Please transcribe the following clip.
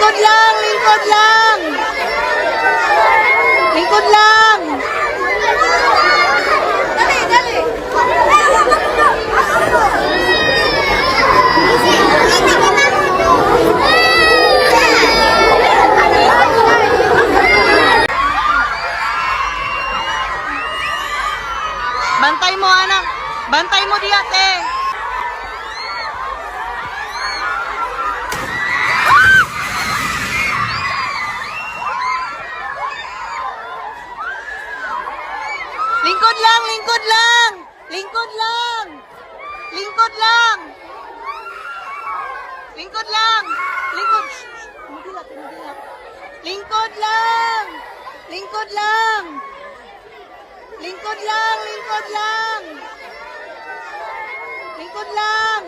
Lingkod lang, lingkod lang. Lingkod lang. Dali, dali. Bantay mo, anak. Bantay mo di ate. Lingkod lang, lingkod lang. Lingkod lang. Lingkod lang. Lingkod lang. Lingkod. Mudilat, mudilat. Lingkod lang. Lingkod lang. Lingkod lang, lingkod lang. Lingkod lang.